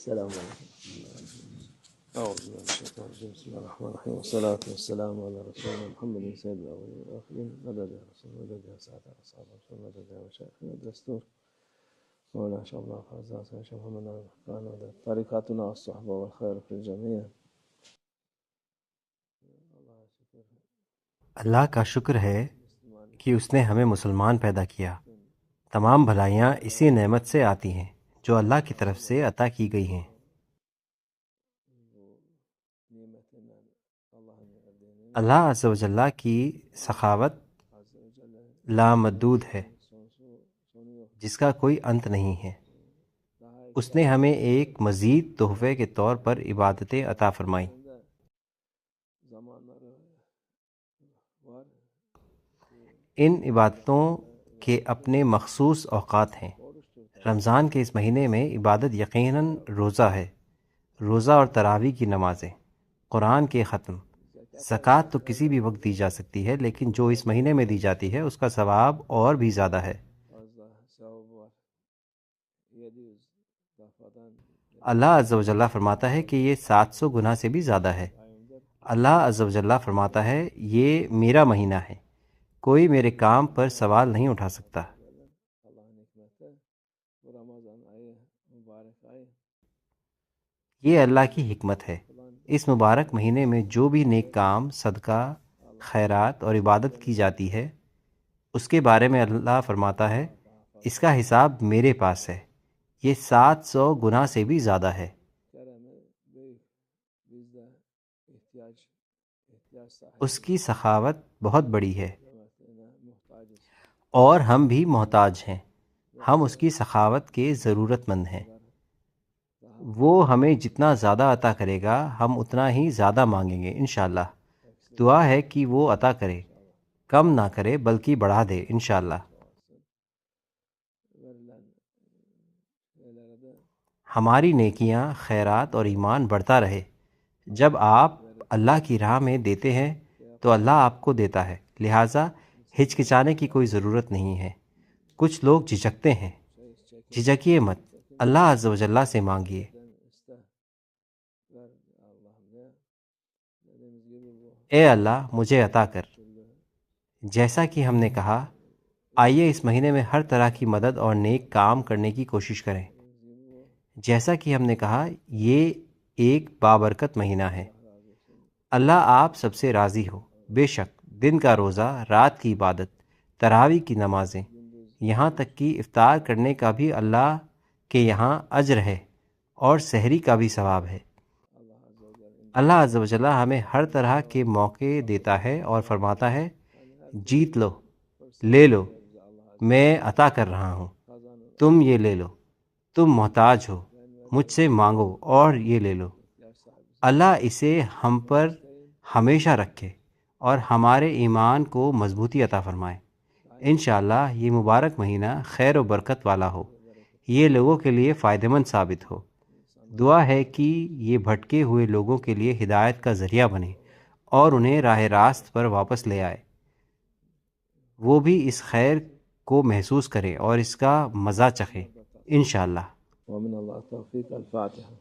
السلام علیکم. أعوذ بالله من الشيطان الرجيم. بسم الله الرحمن الرحيم والصلاة والسلام على رسولنا محمد سيد الأولين والآخرين. مدد يا رسول مدد يا سعادة أصحاب رسول مدد يا مشايخنا الدستور مولانا شاء الله فازاز شيخ محمد الحقان طريقاتنا الصحبة والخير في الجميع. اللہ کا شکر ہے کہ اس نے ہمیں مسلمان پیدا کیا. تمام بھلائیاں اسی نعمت سے آتی ہیں جو اللہ کی طرف سے عطا کی گئی ہیں. اللہ عز و جل کی سخاوت لامحدود ہے جس کا کوئی انت نہیں ہے. اس نے ہمیں ایک مزید تحفے کے طور پر عبادتیں عطا فرمائیں. ان عبادتوں کے اپنے مخصوص اوقات ہیں. رمضان کے اس مہینے میں عبادت یقیناً روزہ ہے. روزہ اور تراویح کی نمازیں، قرآن کے ختم، زکوٰۃ تو کسی بھی وقت دی جا سکتی ہے، لیکن جو اس مہینے میں دی جاتی ہے اس کا ثواب اور بھی زیادہ ہے. اللہ عز و جل فرماتا ہے کہ یہ 700 گناہ سے بھی زیادہ ہے. اللہ عز و جل فرماتا ہے یہ میرا مہینہ ہے، کوئی میرے کام پر سوال نہیں اٹھا سکتا. یہ اللہ کی حکمت ہے. اس مبارک مہینے میں جو بھی نیک کام، صدقہ، خیرات اور عبادت کی جاتی ہے اس کے بارے میں اللہ فرماتا ہے اس کا حساب میرے پاس ہے، یہ 700 گناہ سے بھی زیادہ ہے. اس کی سخاوت بہت بڑی ہے اور ہم بھی محتاج ہیں. ہم اس کی سخاوت کے ضرورت مند ہیں. وہ ہمیں جتنا زیادہ عطا کرے گا ہم اتنا ہی زیادہ مانگیں گے انشاءاللہ. دعا ہے کہ وہ عطا کرے، کم نہ کرے بلکہ بڑھا دے انشاءاللہ. ہماری نیکیاں، خیرات اور ایمان بڑھتا رہے. جب آپ اللہ کی راہ میں دیتے ہیں تو اللہ آپ کو دیتا ہے، لہٰذا ہچکچانے کی کوئی ضرورت نہیں ہے. کچھ لوگ جھجکتے ہیں، جھجکیے مت، اللہ عز و جل سے مانگیے. اے اللہ مجھے عطا کر. جیسا کہ ہم نے کہا، آئیے اس مہینے میں ہر طرح کی مدد اور نیک کام کرنے کی کوشش کریں. جیسا کہ ہم نے کہا یہ ایک بابرکت مہینہ ہے. اللہ آپ سب سے راضی ہو. بے شک دن کا روزہ، رات کی عبادت، تراویح کی نمازیں، یہاں تک کہ افطار کرنے کا بھی اللہ کے یہاں اجر ہے اور سحری کا بھی ثواب ہے. اللہ عز و جل ہمیں ہر طرح کے موقع دیتا ہے اور فرماتا ہے جیت لو، لے لو، میں عطا کر رہا ہوں، تم یہ لے لو، تم محتاج ہو، مجھ سے مانگو اور یہ لے لو. اللہ اسے ہم پر ہمیشہ رکھے اور ہمارے ایمان کو مضبوطی عطا فرمائے. انشاءاللہ یہ مبارک مہینہ خیر و برکت والا ہو، یہ لوگوں کے لیے فائدہ مند ثابت ہو. دعا ہے کہ یہ بھٹکے ہوئے لوگوں کے لیے ہدایت کا ذریعہ بنے اور انہیں راہ راست پر واپس لے آئے. وہ بھی اس خیر کو محسوس کریں اور اس کا مزہ چکھیں انشاءاللہ. ومن الله التوفيق. الفاتحة.